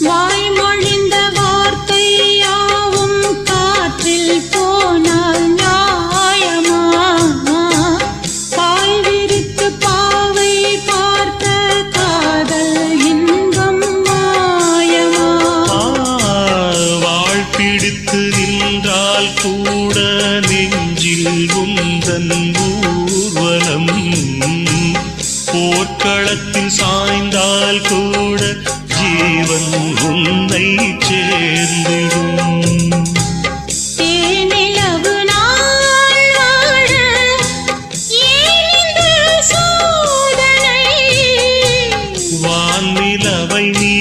வாய்மொழிந்த வார்த்தை யாவும் காற்றில் போனால் நியாயமா? பாய் விரித்து பாவை பார்த்த காதல் இன்பம் மாயமா? வாழ் பிடித்து நின்றால் கூட நெஞ்சில் உந்தன் ஊர்வலம், போர்க்களத்தில் சாய்ந்தால் கூட ஜீவன் உன்னை சேர்ந்திடும். தேனிலவு நாள் வாழ ஏன் இந்த சோதனை? வானிலவை நீ